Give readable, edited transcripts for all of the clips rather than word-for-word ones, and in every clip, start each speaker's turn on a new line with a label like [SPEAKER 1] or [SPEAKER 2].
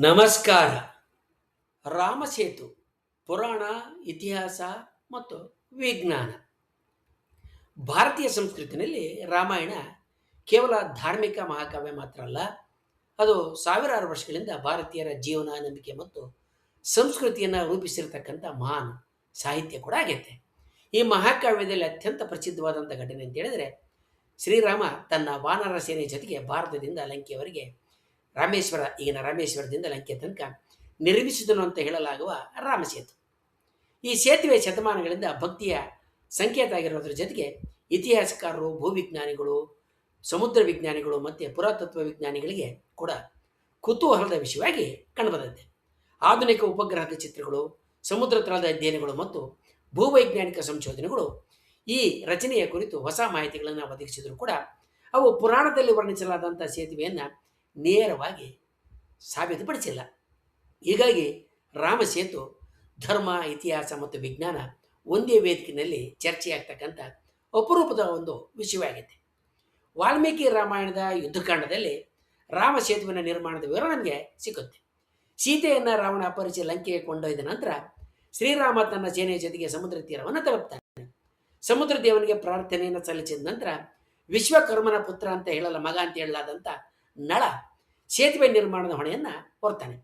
[SPEAKER 1] ನಮಸ್ಕಾರ. ರಾಮಸೇತು ಪುರಾಣ, ಇತಿಹಾಸ ಮತ್ತು ವಿಜ್ಞಾನ. ಭಾರತೀಯ ಸಂಸ್ಕೃತಿಯಲ್ಲಿ ರಾಮಾಯಣ ಕೇವಲ ಧಾರ್ಮಿಕ ಮಹಾಕಾವ್ಯ ಮಾತ್ರ ಅಲ್ಲ, ಅದು ಸಾವಿರಾರು ವರ್ಷಗಳಿಂದ ಭಾರತೀಯರ ಜೀವನ, ನಂಬಿಕೆ ಮತ್ತು ಸಂಸ್ಕೃತಿಯನ್ನು ರೂಪಿಸಿರ್ತಕ್ಕಂಥ ಮಹಾನ್ ಸಾಹಿತ್ಯ ಕೂಡ ಆಗೈತೆ. ಈ ಮಹಾಕಾವ್ಯದಲ್ಲಿ ಅತ್ಯಂತ ಪ್ರಸಿದ್ಧವಾದಂಥ ಘಟನೆ ಅಂತ ಹೇಳಿದರೆ, ಶ್ರೀರಾಮ ತನ್ನ ವಾನರ ಸೇನೆ ಜೊತೆಗೆ ಭಾರತದಿಂದ ಲಂಕೆಯವರೆಗೆ ಈಗಿನ ರಾಮೇಶ್ವರದಿಂದ ಲಂಕೆ ತನಕ ನಿರ್ಮಿಸಿದನು ಅಂತ ಹೇಳಲಾಗುವ ರಾಮಸೇತು. ಈ ಸೇತುವೆ ಶತಮಾನಗಳಿಂದ ಭಕ್ತಿಯ ಸಂಕೇತ ಆಗಿರೋದ್ರ ಜೊತೆಗೆ ಇತಿಹಾಸಕಾರರು, ಭೂವಿಜ್ಞಾನಿಗಳು, ಸಮುದ್ರ ವಿಜ್ಞಾನಿಗಳು ಮತ್ತು ಪುರಾತತ್ವ ವಿಜ್ಞಾನಿಗಳಿಗೆ ಕೂಡ ಕುತೂಹಲದ ವಿಷಯವಾಗಿ ಕಂಡುಬಂದಿದೆ. ಆಧುನಿಕ ಉಪಗ್ರಹದ ಚಿತ್ರಗಳು, ಸಮುದ್ರ ತಳದ ಅಧ್ಯಯನಗಳು ಮತ್ತು ಭೂವೈಜ್ಞಾನಿಕ ಸಂಶೋಧನೆಗಳು ಈ ರಚನೆಯ ಕುರಿತು ಹೊಸ ಮಾಹಿತಿಗಳನ್ನು ಒದಗಿಸಿದರೂ ಕೂಡ ಅವು ಪುರಾಣದಲ್ಲಿ ವರ್ಣಿಸಲಾದಂಥ ಸೇತುವೆಯನ್ನು ನೇರವಾಗಿ ಸಾಬೀತುಪಡಿಸಿಲ್ಲ. ಹೀಗಾಗಿ ರಾಮಸೇತು ಧರ್ಮ, ಇತಿಹಾಸ ಮತ್ತು ವಿಜ್ಞಾನ ಒಂದೇ ವೇದಿಕೆಯಲ್ಲಿ ಚರ್ಚೆಯಾಗ್ತಕ್ಕಂಥ ಅಪರೂಪದ ಒಂದು ವಿಷಯವಾಗಿದೆ. ವಾಲ್ಮೀಕಿ ರಾಮಾಯಣದ ಯುದ್ಧಕಾಂಡದಲ್ಲಿ ರಾಮಸೇತುವಿನ ನಿರ್ಮಾಣದ ವಿವರ ನಮಗೆ ಸಿಗುತ್ತೆ. ಸೀತೆಯನ್ನು ರಾವಣ ಅಪಹರಿಸಿ ಲಂಕೆಗೆ ಕೊಂಡೊಯ್ದ ನಂತರ ಶ್ರೀರಾಮ ತನ್ನ ಸೇನೆಯ ಜೊತೆಗೆ ಸಮುದ್ರ ತೀರವನ್ನು ತಲುಪ್ತಾನೆ. ಸಮುದ್ರ ದೇವನಿಗೆ ಪ್ರಾರ್ಥನೆಯನ್ನು ಸಲ್ಲಿಸಿದ ನಂತರ ವಿಶ್ವಕರ್ಮನ ಪುತ್ರ ಅಂತ ಹೇಳಲ್ಲ, ಮಗ ಅಂತ ಹೇಳಲಾದಂಥ ನಳ ಸೇತುವೆ ನಿರ್ಮಾಣದ ಹೊಣೆಯನ್ನು ಹೊರ್ತಾನೆ.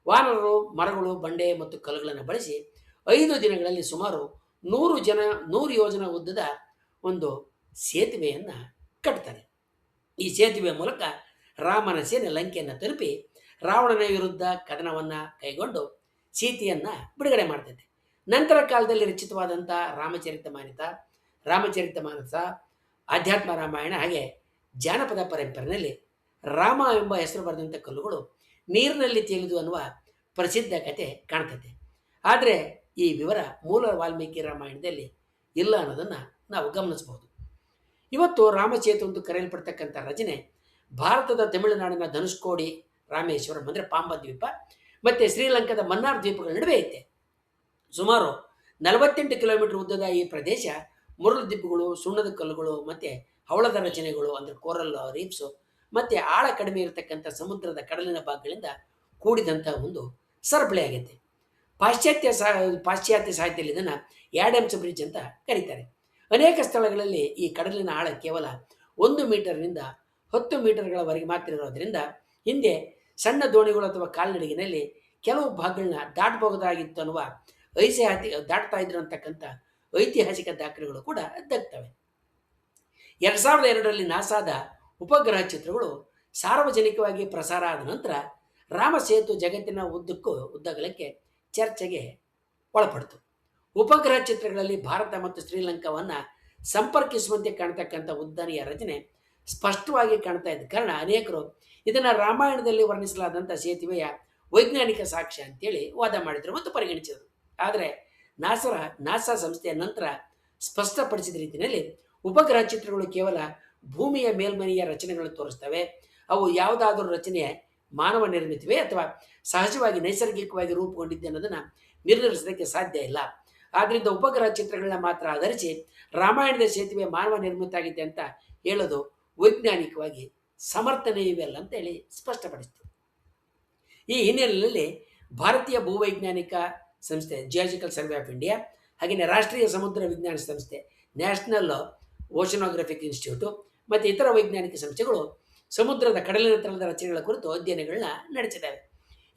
[SPEAKER 1] ವಾನರರು ಮರಗಳು, ಬಂಡೆ ಮತ್ತು ಕಲ್ಲುಗಳನ್ನು ಬಳಸಿ 5 ದಿನಗಳಲ್ಲಿ ಸುಮಾರು 100 ಯೋಜನ ಉದ್ದದ ಒಂದು ಸೇತುವೆಯನ್ನು ಕಟ್ತಾರೆ. ಈ ಸೇತುವೆಯ ಮೂಲಕ ರಾಮನ ಸೇನೆ ಲಂಕೆಯನ್ನು ತಲುಪಿ ರಾವಣನ ವಿರುದ್ಧ ಕದನವನ್ನು ಕೈಗೊಂಡು ಸೀತೆಯನ್ನು ಬಿಡುಗಡೆ ಮಾಡ್ತೈತೆ. ನಂತರ ಕಾಲದಲ್ಲಿ ರಚಿತವಾದಂಥ ರಾಮಚರಿತಮಾನಸ, ಆಧ್ಯಾತ್ಮ ರಾಮಾಯಣ ಹಾಗೆ ಜಾನಪದ ಪರಂಪರೆಯಲ್ಲಿ ರಾಮ ಎಂಬ ಹೆಸರು ಬರೆದಂಥ ಕಲ್ಲುಗಳು ನೀರಿನಲ್ಲಿ ತೇಲಿದು ಅನ್ನುವ ಪ್ರಸಿದ್ಧ ಕತೆ ಕಾಣ್ತದೆ. ಆದರೆ ಈ ವಿವರ ಮೂಲ ವಾಲ್ಮೀಕಿ ರಾಮಾಯಣದಲ್ಲಿ ಇಲ್ಲ ಅನ್ನೋದನ್ನು ನಾವು ಗಮನಿಸಬಹುದು. ಇವತ್ತು ರಾಮಸೇತು ಎಂದು ಕರೆಯಲ್ಪಡ್ತಕ್ಕಂಥ ರಚನೆ ಭಾರತದ ತಮಿಳುನಾಡಿನ ಧನುಷ್ಕೋಡಿ, ರಾಮೇಶ್ವರಂ ಅಂದರೆ ಪಾಂಬ ದ್ವೀಪ ಮತ್ತು ಶ್ರೀಲಂಕಾದ ಮನ್ನಾರ್ ದ್ವೀಪಗಳ ನಡುವೆ ಐತೆ. ಸುಮಾರು 48 ಕಿಲೋಮೀಟರ್ ಉದ್ದದ ಈ ಪ್ರದೇಶ ಮುರುಳು ದಿಬ್ಬಗಳು, ಸುಣ್ಣದ ಕಲ್ಲುಗಳು ಮತ್ತು ಹವಳದ ರಚನೆಗಳು ಅಂದರೆ ಕೋರಲ್ ರೀಫ್ಸು ಮತ್ತು ಆಳ ಕಡಿಮೆ ಇರತಕ್ಕಂಥ ಸಮುದ್ರದ ಕಡಲಿನ ಭಾಗಗಳಿಂದ ಕೂಡಿದಂಥ ಒಂದು ಸರಪಳಿ ಆಗೈತೆ. ಪಾಶ್ಚಾತ್ಯ ಸಾಹಿತ್ಯದಲ್ಲಿ ಇದನ್ನು ಆ್ಯಡಮ್ಸ್ ಬ್ರಿಡ್ಜ್ ಅಂತ ಕರೀತಾರೆ. ಅನೇಕ ಸ್ಥಳಗಳಲ್ಲಿ ಈ ಕಡಲಿನ ಆಳ ಕೇವಲ 1 ಮೀಟರ್ನಿಂದ 10 ಮೀಟರ್ಗಳವರೆಗೆ ಮಾತ್ರ ಇರೋದರಿಂದ ಹಿಂದೆ ಸಣ್ಣ ದೋಣಿಗಳು ಅಥವಾ ಕಾಲ್ನಡಿಗೆಯಲ್ಲಿ ಕೆಲವು ಭಾಗಗಳನ್ನ ದಾಟಬಹುದಾಗಿತ್ತು ಅನ್ನುವ ದಾಟ್ತಾ ಇದ್ರು ಅಂತಕ್ಕಂಥ ಐತಿಹಾಸಿಕ ದಾಖಲೆಗಳು ಕೂಡ ದಕ್ತವೆ. 2002ರಲ್ಲಿ ನಾಸಾದ ಉಪಗ್ರಹ ಚಿತ್ರಗಳು ಸಾರ್ವಜನಿಕವಾಗಿ ಪ್ರಸಾರ ಆದ ನಂತರ ರಾಮಸೇತು ಜಗತ್ತಿನ ಉದ್ದಗಲಕ್ಕೆ ಚರ್ಚೆಗೆ ಒಳಪಡಿತು. ಉಪಗ್ರಹ ಚಿತ್ರಗಳಲ್ಲಿ ಭಾರತ ಮತ್ತು ಶ್ರೀಲಂಕಾವನ್ನು ಸಂಪರ್ಕಿಸುವಂತೆ ಕಾಣ್ತಕ್ಕಂಥ ಉದ್ದನೆಯ ರಚನೆ ಸ್ಪಷ್ಟವಾಗಿ ಕಾಣ್ತಾ ಇದ್ದ ಕಾರಣ ಅನೇಕರು ಇದನ್ನು ರಾಮಾಯಣದಲ್ಲಿ ವರ್ಣಿಸಲಾದಂಥ ಸೇತುವೆಯ ವೈಜ್ಞಾನಿಕ ಸಾಕ್ಷ್ಯ ಅಂತೇಳಿ ವಾದ ಮಾಡಿದರು ಮತ್ತು ಪರಿಗಣಿಸಿದರು. ಆದರೆ ನಾಸಾ ಸಂಸ್ಥೆಯ ನಂತರ ಸ್ಪಷ್ಟಪಡಿಸಿದ ರೀತಿಯಲ್ಲಿ ಉಪಗ್ರಹ ಚಿತ್ರಗಳು ಕೇವಲ ಭೂಮಿಯ ಮೇಲ್ಮನೆಯ ರಚನೆಗಳನ್ನು ತೋರಿಸ್ತವೆ. ಅವು ಯಾವುದಾದರೂ ರಚನೆ ಮಾನವ ನಿರ್ಮಿತವೇ ಅಥವಾ ಸಹಜವಾಗಿ ನೈಸರ್ಗಿಕವಾಗಿ ರೂಪುಗೊಂಡಿದ್ದೆ ಅನ್ನೋದನ್ನು ನಿರ್ಧರಿಸೋದಕ್ಕೆ ಸಾಧ್ಯ ಇಲ್ಲ. ಆದ್ದರಿಂದ ಉಪಗ್ರಹ ಚಿತ್ರಗಳನ್ನ ಮಾತ್ರ ಆಧರಿಸಿ ರಾಮಾಯಣದ ಸೇತುವೆ ಮಾನವ ನಿರ್ಮಿತ ಆಗಿದೆ ಅಂತ ಹೇಳೋದು ವೈಜ್ಞಾನಿಕವಾಗಿ ಸಮರ್ಥನೀಯವಲ್ಲ ಅಂತೇಳಿ ಸ್ಪಷ್ಟಪಡಿಸಿತು. ಈ ಹಿನ್ನೆಲೆಯಲ್ಲಿ ಭಾರತೀಯ ಭೂವೈಜ್ಞಾನಿಕ ಸಂಸ್ಥೆ ಜಿಯಾಲಜಿಕಲ್ ಸರ್ವೆ ಆಫ್ ಇಂಡಿಯಾ ಹಾಗೆಯೇ ರಾಷ್ಟ್ರೀಯ ಸಮುದ್ರ ವಿಜ್ಞಾನ ಸಂಸ್ಥೆ ನ್ಯಾಷನಲ್ ಓಷನೋಗ್ರಫಿಕ್ ಇನ್ಸ್ಟಿಟ್ಯೂಟು ಮತ್ತು ಇತರ ವೈಜ್ಞಾನಿಕ ಸಂಸ್ಥೆಗಳು ಸಮುದ್ರದ ಕಡಲಿನ ತಳದ ರಚನೆಗಳ ಕುರಿತು ಅಧ್ಯಯನಗಳನ್ನ ನಡೆಸಿದ್ದಾವೆ.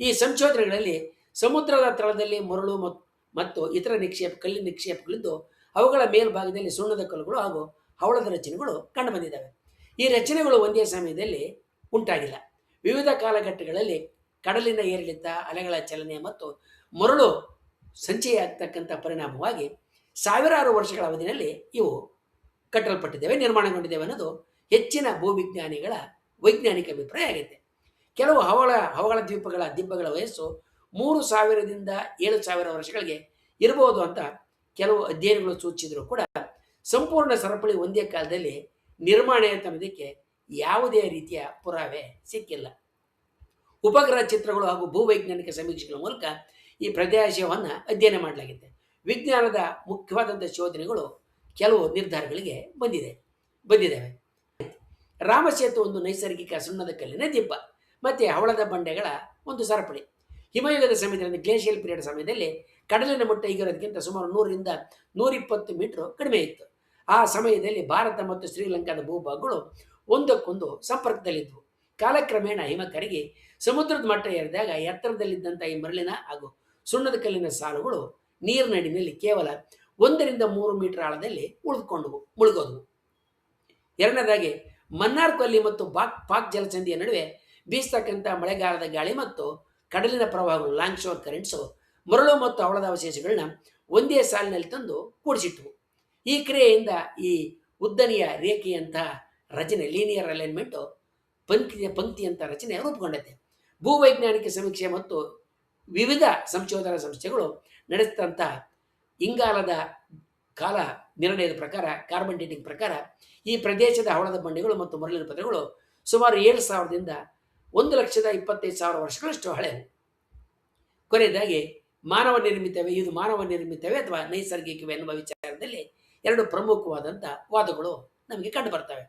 [SPEAKER 1] ಈ ಸಂಶೋಧನೆಗಳಲ್ಲಿ ಸಮುದ್ರದ ತಳದಲ್ಲಿ ಮರಳು ಮತ್ತು ಇತರ ಕಲ್ಲಿನ ನಿಕ್ಷೇಪಗಳಿದ್ದು ಅವುಗಳ ಮೇಲ್ಭಾಗದಲ್ಲಿ ಸುಣ್ಣದ ಕಲ್ಲುಗಳು ಹಾಗೂ ಹವಳದ ರಚನೆಗಳು ಕಂಡುಬಂದಿದ್ದಾವೆ. ಈ ರಚನೆಗಳು ಒಂದೇ ಸಮಯದಲ್ಲಿ ಉಂಟಾಗಿಲ್ಲ. ವಿವಿಧ ಕಾಲಘಟ್ಟಗಳಲ್ಲಿ ಕಡಲಿನ ಏರಿಳಿತ, ಅಲೆಗಳ ಚಲನೆ ಮತ್ತು ಮರಳು ಸಂಚಯ ಆಗ್ತಕ್ಕಂಥ ಪರಿಣಾಮವಾಗಿ ಸಾವಿರಾರು ವರ್ಷಗಳ ಅವಧಿಯಲ್ಲಿ ಇವು ಕಟ್ಟಲ್ಪಟ್ಟಿದ್ದೇವೆ, ನಿರ್ಮಾಣಗೊಂಡಿದ್ದೇವೆ ಅನ್ನೋದು ಹೆಚ್ಚಿನ ಭೂವಿಜ್ಞಾನಿಗಳ ವೈಜ್ಞಾನಿಕ ಅಭಿಪ್ರಾಯ ಆಗಿದೆ. ಕೆಲವು ಹವಳ ದಿಬ್ಬಗಳ ವಯಸ್ಸು 3000ದಿಂದ 7000 ವರ್ಷಗಳಿಗೆ ಇರಬಹುದು ಅಂತ ಕೆಲವು ಅಧ್ಯಯನಗಳು ಸೂಚಿಸಿದ್ರು ಕೂಡ ಸಂಪೂರ್ಣ ಸರಪಳಿ ಒಂದೇ ಕಾಲದಲ್ಲಿ ನಿರ್ಮಾಣ ಅನ್ನೋದಕ್ಕೆ ಯಾವುದೇ ರೀತಿಯ ಪುರಾವೆ ಸಿಕ್ಕಿಲ್ಲ. ಉಪಗ್ರಹ ಚಿತ್ರಗಳು ಹಾಗೂ ಭೂವೈಜ್ಞಾನಿಕ ಸಮೀಕ್ಷೆಗಳ ಮೂಲಕ ಈ ಪ್ರದೇಶವನ್ನು ಅಧ್ಯಯನ ಮಾಡಲಾಗಿದೆ. ವಿಜ್ಞಾನದ ಮುಖ್ಯವಾದಂಥ ಶೋಧನೆಗಳು ಕೆಲವು ನಿರ್ಧಾರಗಳಿಗೆ ಬಂದಿದ್ದಾವೆ. ರಾಮಸೇತು ಒಂದು ನೈಸರ್ಗಿಕ ಸುಣ್ಣದ ಕಲ್ಲಿನ ದಿಬ್ಬ. ಮತ್ತು ಹವಳದ ಬಂಡೆಗಳ ಒಂದು ಸರಪಳಿ. ಹಿಮಯುಗದ ಸಮಯದಲ್ಲಿ ಗ್ಲೇಷಿಯಲ್ ಪೀರಿಯಡ್ ಸಮಯದಲ್ಲಿ ಕಡಲಿನ ಮಟ್ಟ ಈಗಿರೋದಕ್ಕಿಂತ ಸುಮಾರು 100ರಿಂದ 120 ಮೀಟರ್ ಕಡಿಮೆ ಇತ್ತು. ಆ ಸಮಯದಲ್ಲಿ ಭಾರತ ಮತ್ತು ಶ್ರೀಲಂಕಾದ ಭೂಭಾಗಗಳು ಒಂದಕ್ಕೊಂದು ಸಂಪರ್ಕದಲ್ಲಿದ್ದವು. ಕಾಲಕ್ರಮೇಣ ಹಿಮ ಕರಗಿ ಸಮುದ್ರದ ಮಟ್ಟ ಏರಿದಾಗ ಎತ್ತರದಲ್ಲಿದ್ದಂಥ ಈ ಮರಳಿನ ಹಾಗೂ ಸುಣ್ಣದ ಕಲ್ಲಿನ ಸಾಲುಗಳು ನೀರಿನಡಿನಲ್ಲಿ ಕೇವಲ 1ರಿಂದ 3 ಮೀಟರ್ ಆಳದಲ್ಲಿ ಮುಳುಗೋದವು. ಎರಡನೇದಾಗಿ ಮನ್ನಾರ್ ಕೊಲ್ಲಿ ಮತ್ತು ಪಾಕ್ ಜಲಸಂಧಿಯ ನಡುವೆ ಬೀಸ್ತಕ್ಕಂಥ ಮಳೆಗಾಲದ ಗಾಳಿ ಮತ್ತು ಕಡಲಿನ ಪ್ರವಾಹಗಳು ಲಾಂಗ್ ಶೋರ್ ಕರೆಂಟ್ಸು ಮರಳು ಮತ್ತು ಹವಳದ ಅವಶೇಷಗಳನ್ನ ಒಂದೇ ಸಾಲಿನಲ್ಲಿ ತಂದು ಕೂಡಿಸಿಟ್ಟವು. ಈ ಕ್ರಿಯೆಯಿಂದ ಈ ಉದ್ದನೆಯ ರೇಖೆಯಂತಹ ರಚನೆ ಲೀನಿಯರ್ ಅಲೈನ್ಮೆಂಟು ಪಂಕ್ತಿಯಂಥ ರಚನೆ ರೂಪುಗೊಂಡೈತೆ. ಭೂವೈಜ್ಞಾನಿಕ ಸಮೀಕ್ಷೆ ಮತ್ತು ವಿವಿಧ ಸಂಶೋಧನಾ ಸಂಸ್ಥೆಗಳು ನಡೆಸಿದಂಥ ಇಂಗಾಲದ ಕಾಲ ನಿರ್ಣಯದ ಪ್ರಕಾರ, ಕಾರ್ಬನ್ ಡೇಟಿಂಗ್ ಪ್ರಕಾರ, ಈ ಪ್ರದೇಶದ ಹವಳದ ಬಂಡೆಗಳು ಮತ್ತು ಮರಳಿನ ಪದರಗಳು ಸುಮಾರು 7,000ದಿಂದ 1,25,000 ವರ್ಷಗಳಷ್ಟು ಹಳೆಯವು. ಕೊನೆಯದಾಗಿ ಮಾನವ ನಿರ್ಮಿತವೇ, ಇದು ಮಾನವ ನಿರ್ಮಿತವೇ ಅಥವಾ ನೈಸರ್ಗಿಕವೇ ಎನ್ನುವ ವಿಚಾರದಲ್ಲಿ 2 ಪ್ರಮುಖವಾದಂಥ ವಾದಗಳು ನಮಗೆ ಕಂಡು ಬರ್ತವೆ.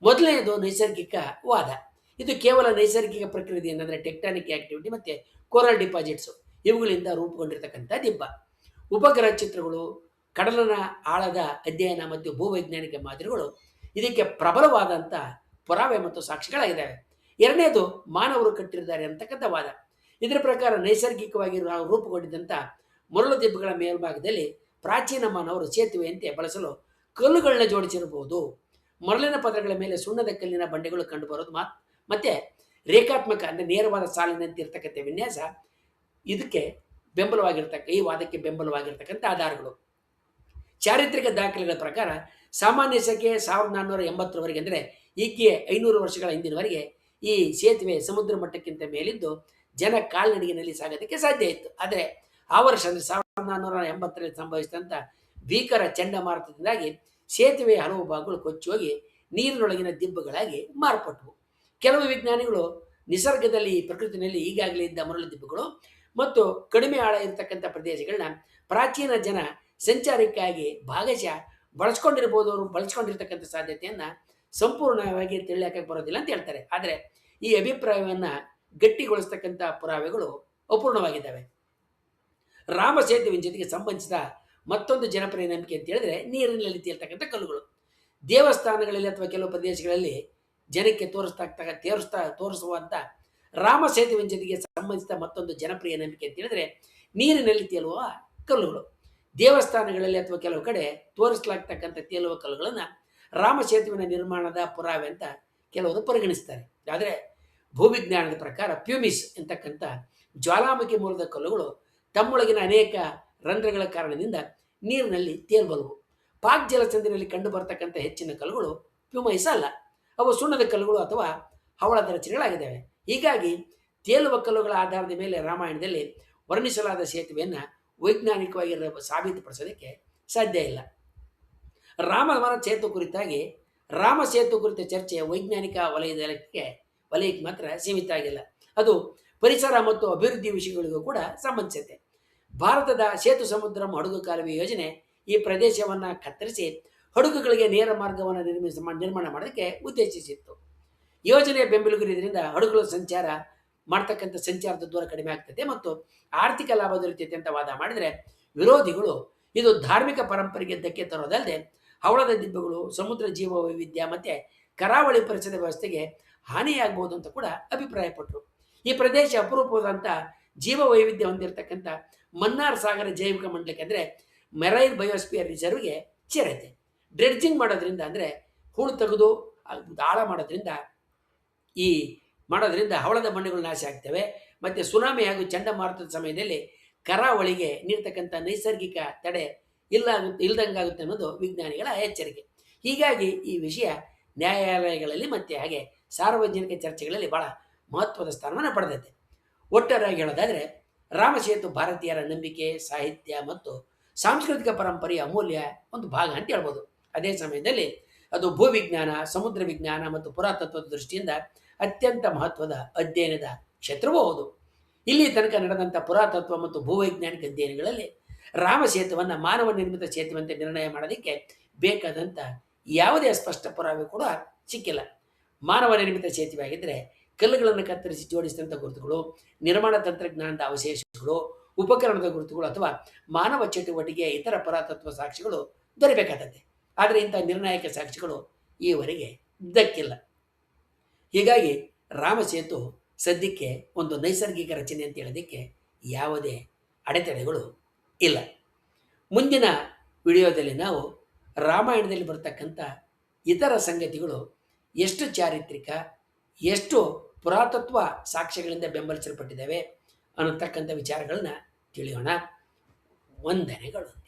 [SPEAKER 1] ಮೊದಲನೆಯದು ನೈಸರ್ಗಿಕ ವಾದ. ಇದು ಕೇವಲ ನೈಸರ್ಗಿಕ ಪ್ರಕೃತಿಯಿಂದ ಅಂದರೆ ಟೆಕ್ಟಾನಿಕ್ ಆಕ್ಟಿವಿಟಿ ಮತ್ತು ಕೋರಲ್ ಡಿಪಾಸಿಟ್ಸು ಇವುಗಳಿಂದ ರೂಪುಗೊಂಡಿರ್ತಕ್ಕಂಥ ದಿಬ್ಬ. ಉಪಗ್ರಹ ಚಿತ್ರಗಳು, ಕಡಲಿನ ಆಳದ ಅಧ್ಯಯನ ಮತ್ತು ಭೂವೈಜ್ಞಾನಿಕ ಮಾದರಿಗಳು ಇದಕ್ಕೆ ಪ್ರಬಲವಾದಂಥ ಪುರಾವೆ ಮತ್ತು ಸಾಕ್ಷಿಗಳಾಗಿದ್ದಾವೆ. ಎರಡನೇದು ಮಾನವರು ಕಟ್ಟಿದ್ದಾರೆ ಅಂತಕ್ಕಂಥ ವಾದ. ಇದರ ಪ್ರಕಾರ ನೈಸರ್ಗಿಕವಾಗಿ ರೂಪುಗೊಂಡಿದ್ದಂಥ ಮರಳು ದಿಬ್ಬಗಳ ಮೇಲ್ಭಾಗದಲ್ಲಿ ಪ್ರಾಚೀನ ಮಾನವರು ಸೇತುವೆಯಂತೆ ಬಳಸಲು ಕಲ್ಲುಗಳನ್ನ ಜೋಡಿಸಿರಬಹುದು. ಮರಳಿನ ಪದರಗಳ ಮೇಲೆ ಸುಣ್ಣದ ಕಲ್ಲಿನ ಬಂಡೆಗಳು ಕಂಡುಬರೋದು ಮತ್ತೆ ರೇಖಾತ್ಮಕ ಅಂದರೆ ನೇರವಾದ ಸಾಲಿನಂತೆ ಇರ್ತಕ್ಕಂಥ ವಿನ್ಯಾಸ ಇದಕ್ಕೆ ಈ ವಾದಕ್ಕೆ ಬೆಂಬಲವಾಗಿರ್ತಕ್ಕಂಥ ಆಧಾರಗಳು. ಚಾರಿತ್ರಿಕ ದಾಖಲೆಗಳ ಪ್ರಕಾರ ಸಾಮಾನ್ಯ ಶಕೆ 1480ರವರೆಗೆ ಅಂದರೆ ಈಕೆ 500 ವರ್ಷಗಳ ಹಿಂದಿನವರೆಗೆ ಈ ಸೇತುವೆ ಸಮುದ್ರ ಮಟ್ಟಕ್ಕಿಂತ ಮೇಲಿದ್ದು ಜನ ಕಾಲ್ನಡಿಗೆಯಲ್ಲಿ ಸಾಗೋದಕ್ಕೆ ಸಾಧ್ಯ ಇತ್ತು. ಆದರೆ ಆ ವರ್ಷ ಅಂದರೆ 1480ರಲ್ಲಿ ಸಂಭವಿಸಿದಂಥ ಭೀಕರ ಚಂಡಮಾರುತದಿಂದಾಗಿ ಸೇತುವೆಯ ಹಲವು ಭಾಗಗಳು ಕೊಚ್ಚಿ ಹೋಗಿ ನೀರಿನೊಳಗಿನ ದಿಬ್ಬಗಳಾಗಿ ಮಾರ್ಪಟ್ಟವು. ಕೆಲವು ವಿಜ್ಞಾನಿಗಳು ನಿಸರ್ಗದಲ್ಲಿ ಪ್ರಕೃತಿನಲ್ಲಿ ಈಗಾಗಲೇ ಇದ್ದ ಮರಳು ದಿಬ್ಬಗಳು ಮತ್ತು ಕಡಿಮೆ ಆಳ ಇರತಕ್ಕಂಥ ಪ್ರದೇಶಗಳನ್ನ ಪ್ರಾಚೀನ ಜನ ಸಂಚಾರಕ್ಕಾಗಿ ಭಾಗಶಃ ಬಳಸ್ಕೊಂಡಿರ್ತಕ್ಕಂಥ ಸಾಧ್ಯತೆಯನ್ನು ಸಂಪೂರ್ಣವಾಗಿ ತಿಳಿಯಕ್ಕೆ ಬರೋದಿಲ್ಲ ಅಂತ ಹೇಳ್ತಾರೆ. ಆದರೆ ಈ ಅಭಿಪ್ರಾಯವನ್ನು ಗಟ್ಟಿಗೊಳಿಸ್ತಕ್ಕಂಥ ಪುರಾವೆಗಳು ಅಪೂರ್ಣವಾಗಿದ್ದಾವೆ. ರಾಮ ಸೇತುವಿನ ಜೊತೆಗೆ ಸಂಬಂಧಿಸಿದ ಮತ್ತೊಂದು ಜನಪ್ರಿಯ ನಂಬಿಕೆ ಅಂತ ಹೇಳಿದ್ರೆ ನೀರಿನಲ್ಲಿ ತೇಲ್ತಕ್ಕಂಥ ಕಲ್ಲುಗಳು. ದೇವಸ್ಥಾನಗಳಲ್ಲಿ ಅಥವಾ ಕೆಲವು ಪ್ರದೇಶಗಳಲ್ಲಿ ಜನಕ್ಕೆ ತೋರಿಸುವಂಥ ರಾಮ ಸೇತುವಿನ ಜೊತೆಗೆ ಸಂಬಂಧಿಸಿದ ಮತ್ತೊಂದು ಜನಪ್ರಿಯ ನಂಬಿಕೆ ಅಂತ ಹೇಳಿದ್ರೆ ನೀರಿನಲ್ಲಿ ತೇಲುವ ಕಲ್ಲುಗಳು. ದೇವಸ್ಥಾನಗಳಲ್ಲಿ ಅಥವಾ ಕೆಲವು ಕಡೆ ತೋರಿಸಲಾಗ್ತಕ್ಕಂಥ ತೇಲುವ ಕಲ್ಲುಗಳನ್ನು ರಾಮ ಸೇತುವಿನ ನಿರ್ಮಾಣದ ಪುರಾವೆ ಅಂತ ಕೆಲವರು ಪರಿಗಣಿಸ್ತಾರೆ. ಆದರೆ ಭೂವಿಜ್ಞಾನದ ಪ್ರಕಾರ ಪ್ಯೂಮಿಸ್ ಎಂತಕ್ಕಂಥ ಜ್ವಾಲಾಮುಖಿ ಮೂಲದ ಕಲ್ಲುಗಳು ತಮ್ಮೊಳಗಿನ ಅನೇಕ ರಂಧ್ರಗಳ ಕಾರಣದಿಂದ ನೀರಿನಲ್ಲಿ ತೇಲ್ಬಲ್ಲವು. ಪಾಕ್ ಜಲಸಂಧಿಯಲ್ಲಿ ಕಂಡು ಬರ್ತಕ್ಕಂಥ ಹೆಚ್ಚಿನ ಕಲ್ಲುಗಳು ಪ್ಯೂಮೈಸ್ ಅಲ್ಲ, ಅವು ಸುಣ್ಣದ ಕಲ್ಲುಗಳು ಅಥವಾ ಹವಳದ ರಚನೆಗಳಾಗಿದ್ದಾವೆ. ಹೀಗಾಗಿ ತೇಲುವ ಕಲ್ಲುಗಳ ಆಧಾರದ ಮೇಲೆ ರಾಮಾಯಣದಲ್ಲಿ ವರ್ಣಿಸಲಾದ ಸೇತುವೆಯನ್ನು ವೈಜ್ಞಾನಿಕವಾಗಿ ಸಾಬೀತುಪಡಿಸೋದಕ್ಕೆ ಸಾಧ್ಯ ಇಲ್ಲ. ರಾಮ ಸೇತು ಕುರಿತ ಚರ್ಚೆ ವೈಜ್ಞಾನಿಕ ವಲಯಕ್ಕೆ ಮಾತ್ರ ಸೀಮಿತ ಆಗಿಲ್ಲ, ಅದು ಪರಿಸರ ಮತ್ತು ಅಭಿವೃದ್ಧಿ ವಿಷಯಗಳಿಗೂ ಕೂಡ ಸಂಬಂಧಿಸುತ್ತೆ. ಭಾರತದ ಸೇತು ಸಮುದ್ರಂ ಹಡಗು ಕಾಲುವೆ ಯೋಜನೆ ಈ ಪ್ರದೇಶವನ್ನು ಕತ್ತರಿಸಿ ಹಡಗುಗಳಿಗೆ ನೇರ ಮಾರ್ಗವನ್ನು ನಿರ್ಮಾಣ ಮಾಡೋದಕ್ಕೆ ಉದ್ದೇಶಿಸಿತ್ತು. ಯೋಜನೆ ಬೆಂಬಲಿಗರಿಂದ ಹಡಗುಗಳ ಸಂಚಾರದ ದೂರ ಕಡಿಮೆ ಆಗ್ತದೆ ಮತ್ತು ಆರ್ಥಿಕ ಲಾಭ ದೊರೆಯುತ್ತೆ ಅಂತ ವಾದ ಮಾಡಿದರೆ, ವಿರೋಧಿಗಳು ಇದು ಧಾರ್ಮಿಕ ಪರಂಪರೆಗೆ ಧಕ್ಕೆ ತರೋದಲ್ಲದೆ ಹವಳದ ದಿಬ್ಬಗಳು, ಸಮುದ್ರ ಜೀವ ವೈವಿಧ್ಯ ಮತ್ತು ಕರಾವಳಿ ಪರಿಸರ ವ್ಯವಸ್ಥೆಗೆ ಹಾನಿಯಾಗಬಹುದು ಅಂತ ಕೂಡ ಅಭಿಪ್ರಾಯಪಟ್ಟರು. ಈ ಪ್ರದೇಶ ಅಪರೂಪವಾದಂಥ ಜೀವ ವೈವಿಧ್ಯ ಹೊಂದಿರತಕ್ಕಂಥ ಮನ್ನಾರ್ ಸಾಗರ ಜೈವಿಕ ಮಂಡಲಕ್ಕೆ ಅಂದರೆ ಮೆರೈನ್ ಬಯೋಸ್ಪಿಯರ್ ರಿಸರ್ವ್ಗೆ ಸೇರೈತೆ. ಡ್ರೆಡ್ಜಿಂಗ್ ಮಾಡೋದ್ರಿಂದ ಅಂದರೆ ಹೂಳು ತೆಗೆದು ಆಳ ಮಾಡೋದ್ರಿಂದ ಹವಳದ ಬಂಡೆಗಳು ನಾಶ ಆಗ್ತವೆ ಮತ್ತು ಸುನಾಮಿ ಹಾಗೂ ಚಂಡಮಾರುತದ ಸಮಯದಲ್ಲಿ ಕರಾವಳಿಗೆ ನೀಡ್ತಕ್ಕಂಥ ನೈಸರ್ಗಿಕ ತಡೆ ಇಲ್ದಂಗಾಗುತ್ತೆ ಅನ್ನೋದು ವಿಜ್ಞಾನಿಗಳ ಎಚ್ಚರಿಕೆ. ಹೀಗಾಗಿ ಈ ವಿಷಯ ನ್ಯಾಯಾಲಯಗಳಲ್ಲಿ ಮತ್ತು ಹಾಗೆ ಸಾರ್ವಜನಿಕ ಚರ್ಚೆಗಳಲ್ಲಿ ಬಹಳ ಮಹತ್ವದ ಸ್ಥಾನವನ್ನು ಪಡೆದೈತೆ. ಒಟ್ಟಾರೆಯಾಗಿ ಹೇಳೋದಾದರೆ ರಾಮಸೇತು ಭಾರತೀಯರ ನಂಬಿಕೆ, ಸಾಹಿತ್ಯ ಮತ್ತು ಸಾಂಸ್ಕೃತಿಕ ಪರಂಪರೆಯ ಅಮೂಲ್ಯ ಒಂದು ಭಾಗ ಅಂತ ಹೇಳ್ಬೋದು. ಅದೇ ಸಮಯದಲ್ಲಿ ಅದು ಭೂವಿಜ್ಞಾನ, ಸಮುದ್ರ ವಿಜ್ಞಾನ ಮತ್ತು ಪುರಾತತ್ವದ ದೃಷ್ಟಿಯಿಂದ ಅತ್ಯಂತ ಮಹತ್ವದ ಅಧ್ಯಯನದ ಕ್ಷೇತ್ರವೂ ಹೌದು. ಇಲ್ಲಿ ತನಕ ನಡೆದಂಥ ಪುರಾತತ್ವ ಮತ್ತು ಭೂವೈಜ್ಞಾನಿಕ ಅಧ್ಯಯನಗಳಲ್ಲಿ ರಾಮಸೇತುವನ್ನು ಮಾನವ ನಿರ್ಮಿತ ಸೇತುವೆಂತೆ ನಿರ್ಣಯ ಮಾಡೋದಕ್ಕೆ ಬೇಕಾದಂಥ ಯಾವುದೇ ಸ್ಪಷ್ಟ ಪುರಾವೆ ಕೂಡ ಸಿಕ್ಕಿಲ್ಲ. ಮಾನವ ನಿರ್ಮಿತ ಸೇತುವೆ ಆಗಿದ್ದರೆ ಕಲ್ಲುಗಳನ್ನು ಕತ್ತರಿಸಿ ಜೋಡಿಸಿದಂಥ ಗುರುತುಗಳು, ನಿರ್ಮಾಣ ತಂತ್ರಜ್ಞಾನದ ಅವಶೇಷಗಳು, ಉಪಕರಣದ ಗುರುತುಗಳು ಅಥವಾ ಮಾನವ ಚಟುವಟಿಕೆಯ ಇತರ ಪುರಾತತ್ವ ಸಾಕ್ಷ್ಯಗಳು ದೊರೆಯಬೇಕಾದದ್ದೇ. ಆದರೆ ಇಂಥ ನಿರ್ಣಾಯಕ ಸಾಕ್ಷ್ಯಗಳು ಈವರೆಗೆ ದಕ್ಕಿಲ್ಲ. ಹೀಗಾಗಿ ರಾಮಸೇತು ಸದ್ಯಕ್ಕೆ ಒಂದು ನೈಸರ್ಗಿಕ ರಚನೆ ಅಂತ ಹೇಳೋದಕ್ಕೆ ಯಾವುದೇ ಅಡೆತಡೆಗಳು ಇಲ್ಲ. ಮುಂದಿನ ವಿಡಿಯೋದಲ್ಲಿ ನಾವು ರಾಮಾಯಣದಲ್ಲಿ ಬರ್ತಕ್ಕಂಥ ಇತರ ಸಂಗತಿಗಳು ಎಷ್ಟು ಚಾರಿತ್ರಿಕ, ಎಷ್ಟು ಪುರಾತತ್ವ ಸಾಕ್ಷ್ಯಗಳಿಂದ ಬೆಂಬಲಿಸಲ್ಪಟ್ಟಿದ್ದಾವೆ ಅನ್ನತಕ್ಕಂಥ ವಿಚಾರಗಳನ್ನ ತಿಳಿಯೋಣ. ವಂದನೆಗಳು.